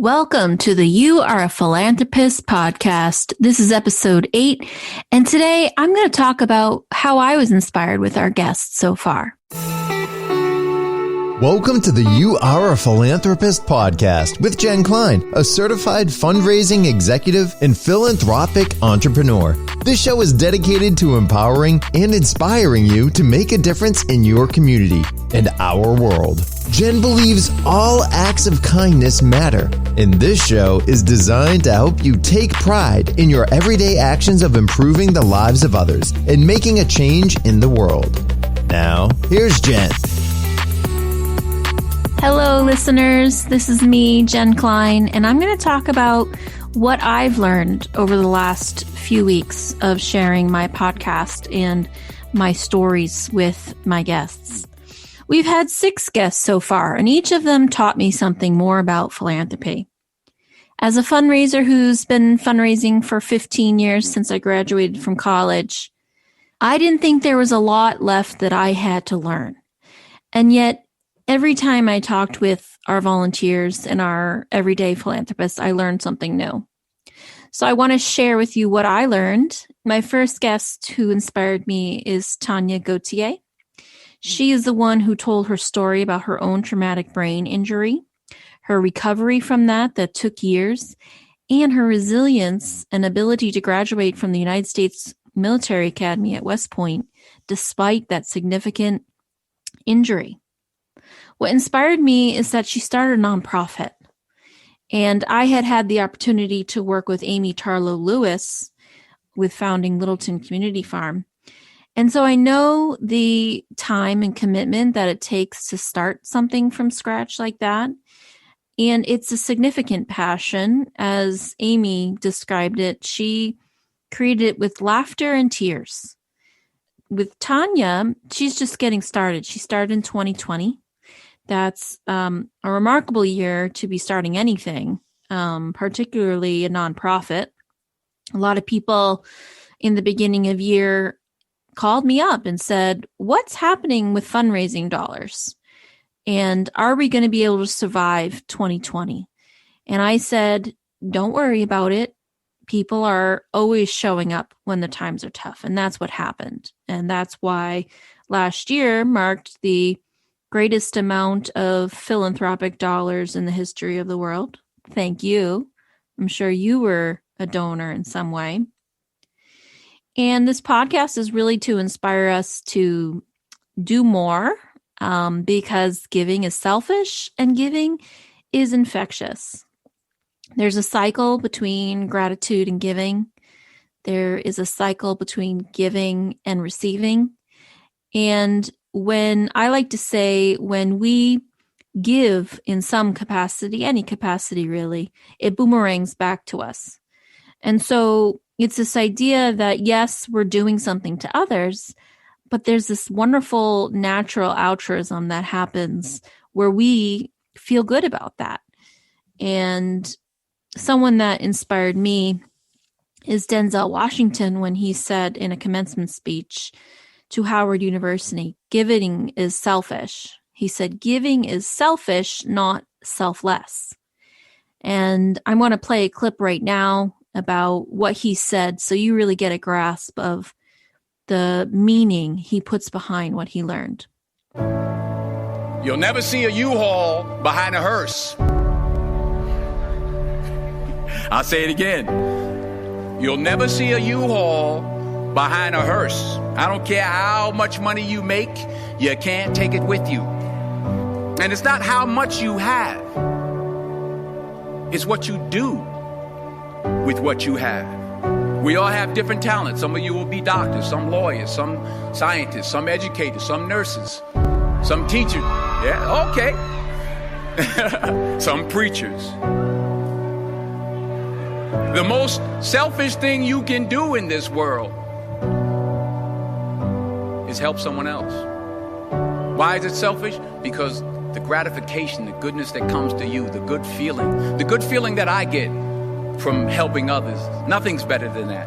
Welcome to the You Are a Philanthropist podcast. This is episode 8, and today I'm going to talk about how I was inspired with our guests so far. Welcome to the You Are a Philanthropist podcast with Jenn Klein, a certified fundraising executive and philanthropic entrepreneur. This show is dedicated to empowering and inspiring you to make a difference in your community and our world. Jenn believes all acts of kindness matter, and this show is designed to help you take pride in your everyday actions of improving the lives of others and making a change in the world. Now, here's Jenn. Hello, listeners. This is me, Jenn Klein, and I'm going to talk about what I've learned over the last few weeks of sharing my podcast and my stories with my guests. We've had 6 guests so far, and each of them taught me something more about philanthropy. As a fundraiser who's been fundraising for 15 years since I graduated from college, I didn't think there was a lot left that I had to learn. And yet, every time I talked with our volunteers and our everyday philanthropists, I learned something new. So I want to share with you what I learned. My first guest who inspired me is Tanya Gautier. She is the one who told her story about her own traumatic brain injury, her recovery from that took years, and her resilience and ability to graduate from the United States Military Academy at West Point despite that significant injury. What inspired me is that she started a nonprofit, and I had the opportunity to work with Amy Tarlow Lewis with founding Littleton Community Farm. And so I know the time and commitment that it takes to start something from scratch like that. And it's a significant passion. As Amy described it, she created it with laughter and tears. With Tanya, she's just getting started. She started in 2020. That's a remarkable year to be starting anything, particularly a nonprofit. A lot of people in the beginning of year called me up and said, what's happening with fundraising dollars? And are we going to be able to survive 2020? And I said, don't worry about it. People are always showing up when the times are tough. And that's what happened. And that's why last year marked the greatest amount of philanthropic dollars in the history of the world. Thank you. I'm sure you were a donor in some way. And this podcast is really to inspire us to do more because giving is selfish and giving is infectious. There's a cycle between gratitude and giving. There is a cycle between giving and receiving. And when we give in some capacity, any capacity really, it boomerangs back to us. And so it's this idea that, yes, we're doing something to others, but there's this wonderful natural altruism that happens where we feel good about that. And someone that inspired me is Denzel Washington when he said in a commencement speech to Howard University, giving is selfish. He said, giving is selfish, not selfless. And I want to play a clip right now about what he said so you really get a grasp of the meaning he puts behind what he learned. You'll never see a U-Haul behind a hearse. I'll say it again. You'll never see a U-Haul behind a hearse. I don't care how much money you make, you can't take it with you. And it's not how much you have. It's what you do with what you have. We all have different talents. Some of you will be doctors, some lawyers, some scientists, some educators, some nurses, some teachers. Yeah, okay. Some preachers. The most selfish thing you can do in this world is help someone else. Why is it selfish? Because the gratification, the goodness that comes to you, the good feeling that I get from helping others, nothing's better than that.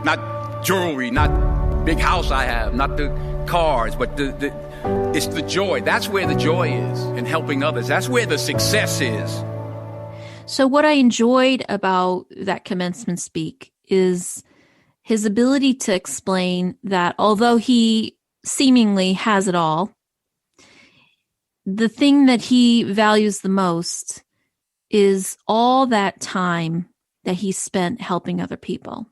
Not jewelry, not big house I have, not the cars, but it's the joy. That's where the joy is in helping others. That's where the success is. So what I enjoyed about that commencement speak is his ability to explain that although he seemingly has it all, the thing that he values the most is all that time that he spent helping other people.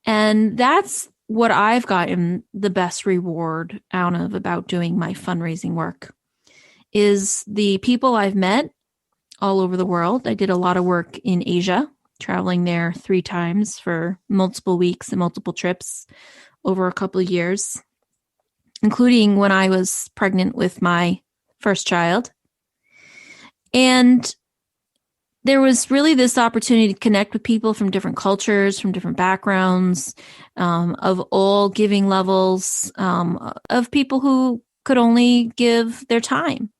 And that's what I've gotten the best reward out of about doing my fundraising work is the people I've met all over the world. I did a lot of work in Asia, traveling there 3 times for multiple weeks and multiple trips over a couple of years, including when I was pregnant with my first child. And there was really this opportunity to connect with people from different cultures, from different backgrounds, of all giving levels, of people who could only give their time.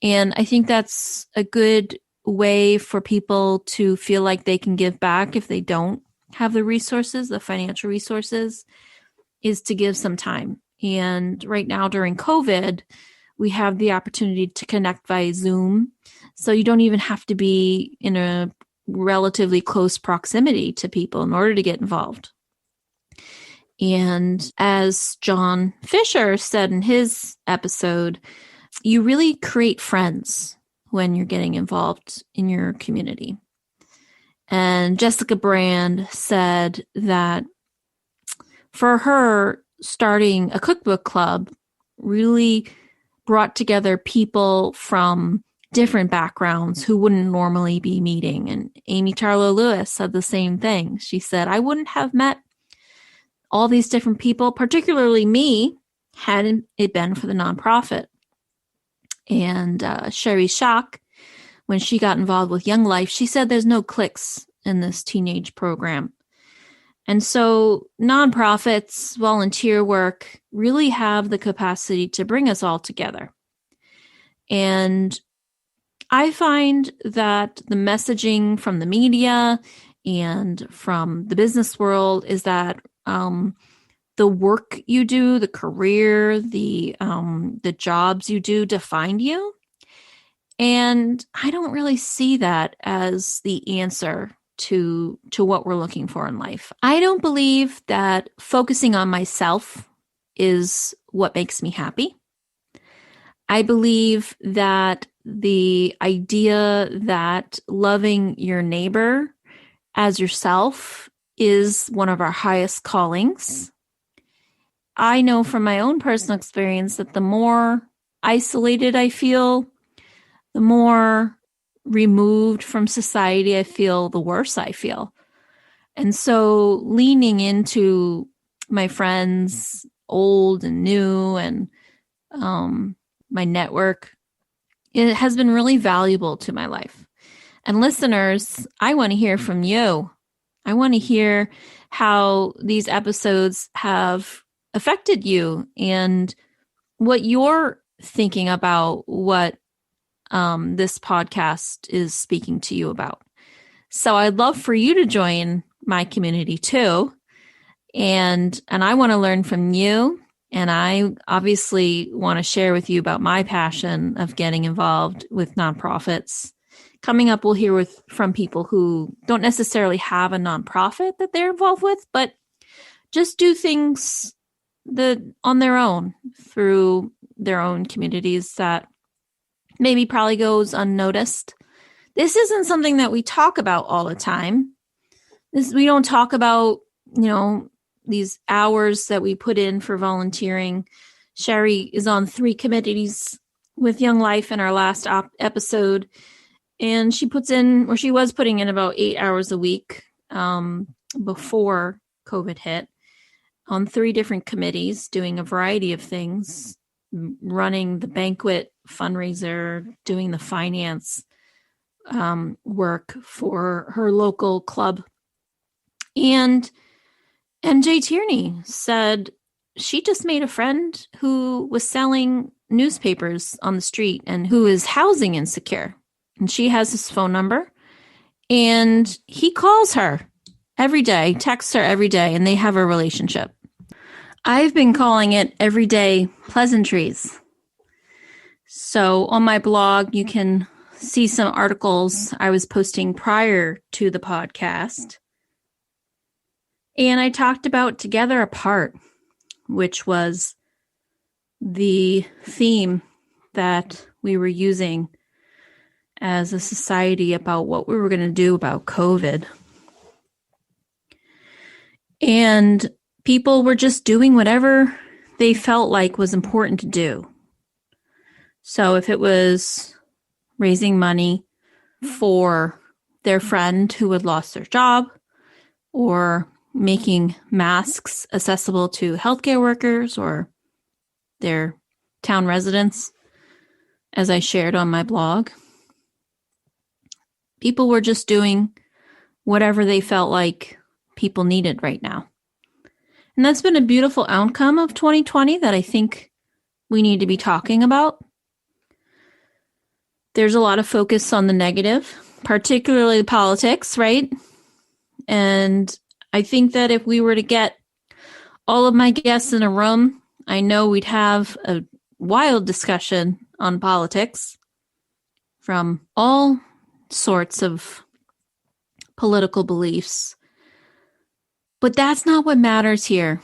And I think that's a good way for people to feel like they can give back if they don't have the resources, the financial resources, is to give some time. And right now during COVID, we have the opportunity to connect via Zoom. So you don't even have to be in a relatively close proximity to people in order to get involved. And as John Fisher said in his episode, you really create friends when you're getting involved in your community. And Jessica Brand said that for her, starting a cookbook club really brought together people from different backgrounds who wouldn't normally be meeting. And Amy Tarlow Lewis said the same thing. She said, I wouldn't have met all these different people, particularly me, hadn't it been for the nonprofit. And Sherry Schock, when she got involved with Young Life, she said there's no cliques in this teenage program. And so nonprofits, volunteer work really have the capacity to bring us all together. And I find that the messaging from the media and from the business world is that the work you do, the career, the jobs you do define you. And I don't really see that as the answer to what we're looking for in life. I don't believe that focusing on myself is what makes me happy. I believe that the idea that loving your neighbor as yourself is one of our highest callings. I know from my own personal experience that the more isolated I feel, the more removed from society I feel, the worse I feel. And so leaning into my friends, old and new, and my network, it has been really valuable to my life. And listeners, I want to hear from you. I want to hear how these episodes have affected you and what you're thinking about what this podcast is speaking to you about. So I'd love for you to join my community too. And I want to learn from you. And I obviously want to share with you about my passion of getting involved with nonprofits. Coming up, we'll hear from people who don't necessarily have a nonprofit that they're involved with, but just do things on their own through their own communities that maybe probably goes unnoticed. This isn't something that we talk about all the time. We don't talk about, these hours that we put in for volunteering. Sherry is on 3 committees with Young Life in our last episode. And she was putting in about 8 hours a week before COVID hit on 3 different committees, doing a variety of things, running the banquet fundraiser, doing the finance work for her local club. And Jay Tierney said she just made a friend who was selling newspapers on the street and who is housing insecure. And she has his phone number. And he calls her every day, texts her every day, and they have a relationship. I've been calling it everyday pleasantries. So on my blog, you can see some articles I was posting prior to the podcast. And I talked about Together Apart, which was the theme that we were using as a society about what we were going to do about COVID. And people were just doing whatever they felt like was important to do. So if it was raising money for their friend who had lost their job, or making masks accessible to healthcare workers or their town residents, as I shared on my blog, people were just doing whatever they felt like people needed right now. And that's been a beautiful outcome of 2020 that I think we need to be talking about. There's a lot of focus on the negative, particularly politics, right? And I think that if we were to get all of my guests in a room, I know we'd have a wild discussion on politics from all sorts of political beliefs. But that's not what matters here.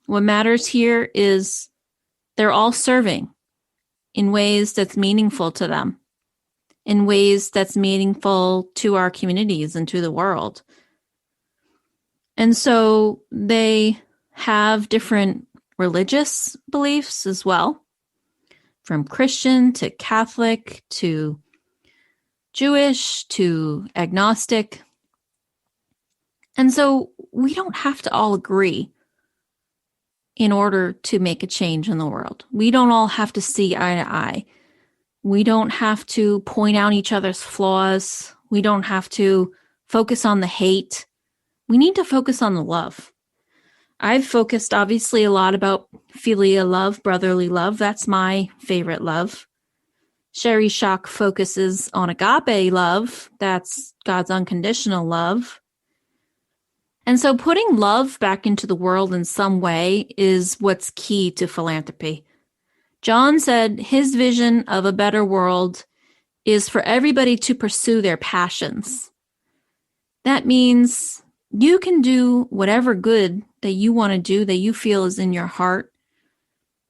What matters here is they're all serving in ways that's meaningful to them, in ways that's meaningful to our communities and to the world. And so they have different religious beliefs as well, from Christian to Catholic to Jewish to agnostic. And so we don't have to all agree in order to make a change in the world. We don't all have to see eye to eye. We don't have to point out each other's flaws. We don't have to focus on the hate. We need to focus on the love. I've focused obviously a lot about philia love, brotherly love. That's my favorite love. Sherry Schock focuses on agape love. That's God's unconditional love. And so putting love back into the world in some way is what's key to philanthropy. John said his vision of a better world is for everybody to pursue their passions. That means you can do whatever good that you want to do, that you feel is in your heart,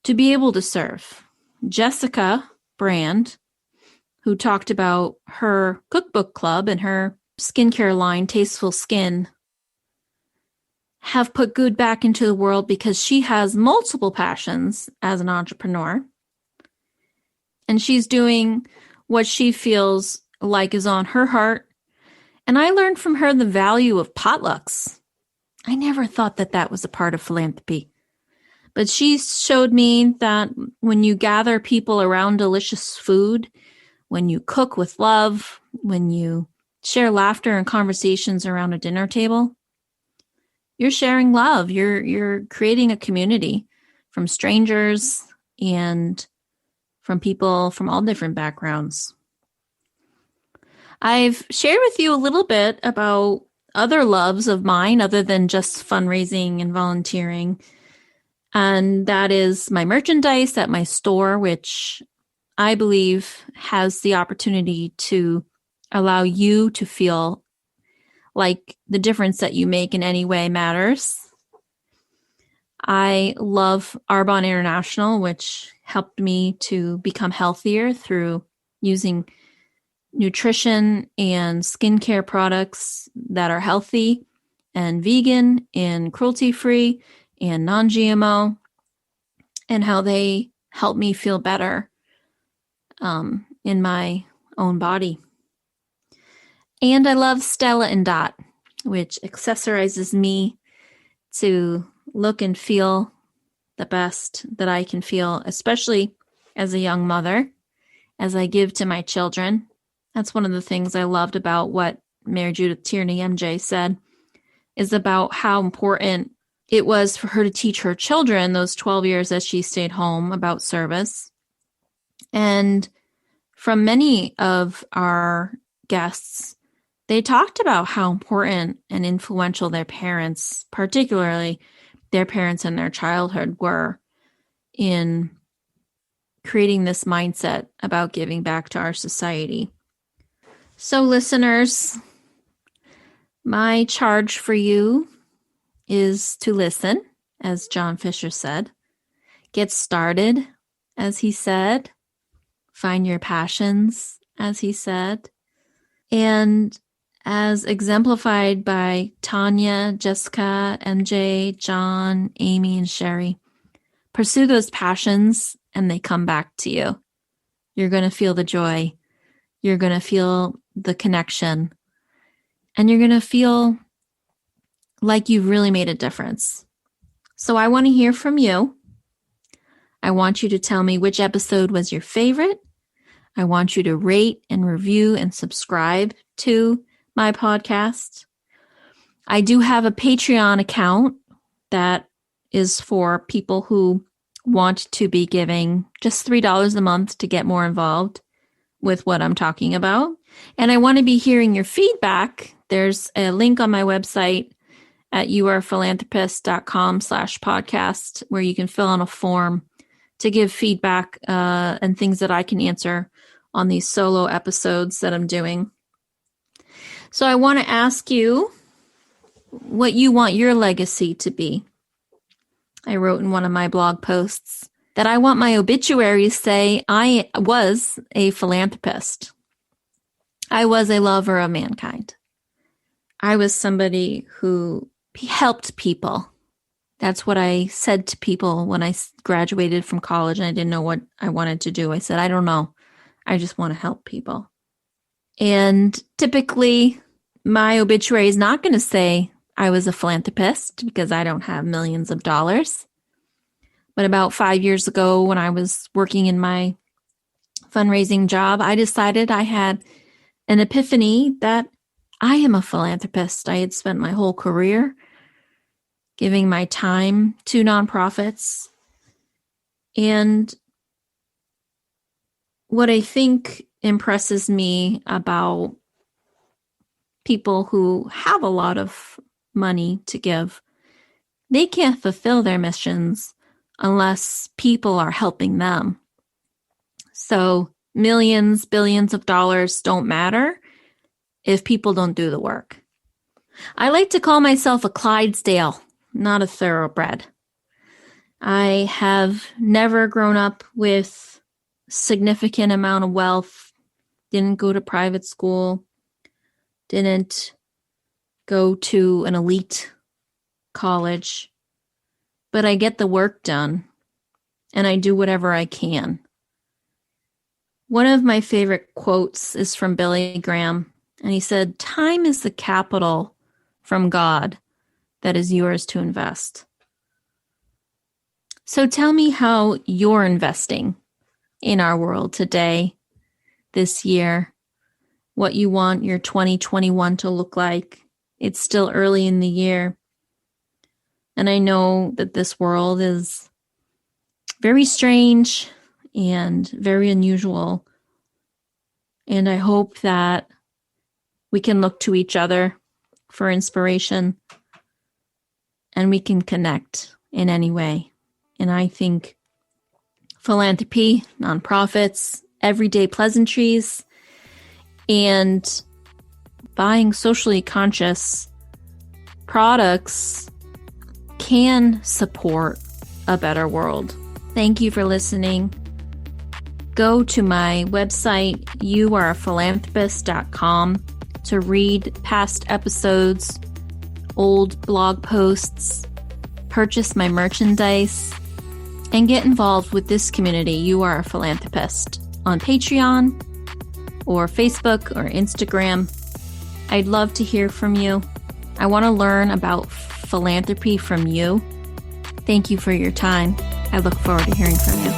to be able to serve. Jessica Brand, who talked about her cookbook club and her skincare line, Tasteful Skin, have put good back into the world because she has multiple passions as an entrepreneur. And she's doing what she feels like is on her heart. And I learned from her the value of potlucks. I never thought that that was a part of philanthropy. But she showed me that when you gather people around delicious food, when you cook with love, when you share laughter and conversations around a dinner table, you're sharing love. You're creating a community from strangers and from people from all different backgrounds. I've shared with you a little bit about other loves of mine other than just fundraising and volunteering. And that is my merchandise at my store, which I believe has the opportunity to allow you to feel like the difference that you make in any way matters. I love Arbonne International, which helped me to become healthier through using nutrition and skincare products that are healthy and vegan and cruelty-free and non-GMO, and how they help me feel better in my own body. And I love Stella and Dot, which accessorizes me to look and feel the best that I can feel, especially as a young mother, as I give to my children. That's one of the things I loved about what Mary Judith Tierney, MJ, said, is about how important it was for her to teach her children those 12 years that she stayed home about service. And from many of our guests, they talked about how important and influential their parents, particularly their parents in their childhood, were in creating this mindset about giving back to our society. So listeners, my charge for you is to listen, as John Fisher said. Get started, as he said. Find your passions, as he said. And as exemplified by Tanya, Jessica, MJ, John, Amy, and Sherry, pursue those passions and they come back to you. You're going to feel the joy. You're going to feel the connection. And you're going to feel like you've really made a difference. So I want to hear from you. I want you to tell me which episode was your favorite. I want you to rate and review and subscribe to my podcast. I do have a Patreon account that is for people who want to be giving just $3 a month to get more involved with what I'm talking about. And I want to be hearing your feedback. There's a link on my website at youarephilanthropist.com/podcast where you can fill out a form to give feedback and things that I can answer on these solo episodes that I'm doing. So I want to ask you what you want your legacy to be. I wrote in one of my blog posts that I want my obituary to say I was a philanthropist. I was a lover of mankind. I was somebody who helped people. That's what I said to people when I graduated from college and I didn't know what I wanted to do. I said, I don't know. I just want to help people. And typically, my obituary is not going to say I was a philanthropist because I don't have millions of dollars. But about 5 years ago, when I was working in my fundraising job, I decided I had an epiphany that I am a philanthropist. I had spent my whole career giving my time to nonprofits. And what I think impresses me about people who have a lot of money to give, they can't fulfill their missions unless people are helping them. So millions, billions of dollars don't matter if people don't do the work. I like to call myself a Clydesdale, not a thoroughbred. I have never grown up with significant amount of wealth, didn't go to private school, didn't go to an elite college, but I get the work done and I do whatever I can. One of my favorite quotes is from Billy Graham, and he said, "Time is the capital from God that is yours to invest." So tell me how you're investing in our world today, this year, what you want your 2021 to look like. It's still early in the year. And I know that this world is very strange and very unusual. And I hope that we can look to each other for inspiration and we can connect in any way. And I think philanthropy, nonprofits, everyday pleasantries, and buying socially conscious products can support a better world. Thank you for listening. Go to my website, youarephilanthropist.com, to read past episodes, old blog posts, purchase my merchandise, and get involved with this community, You Are a Philanthropist, on Patreon or Facebook or Instagram. I'd love to hear from you. I want to learn about philanthropy from you. Thank you for your time. I look forward to hearing from you.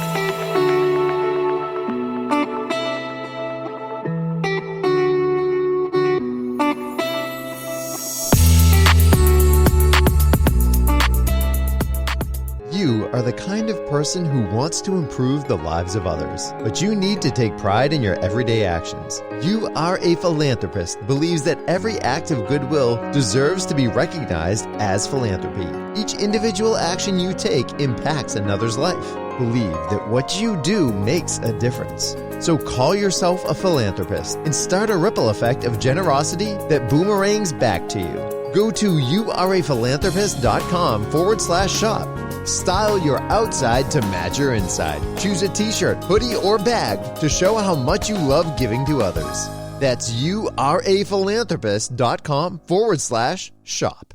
You are the kind of person who wants to improve the lives of others, but you need to take pride in your everyday actions. You Are a Philanthropist believes that every act of goodwill deserves to be recognized as philanthropy. Each individual action you take impacts another's life. believe that what you do makes a difference. So call yourself a philanthropist and start a ripple effect of generosity that boomerangs back to you. Go to youareaphilanthropist.com/shop. Style your outside to match your inside. Choose a t-shirt, hoodie, or bag to show how much you love giving to others. That's youareaphilanthropist.com/shop.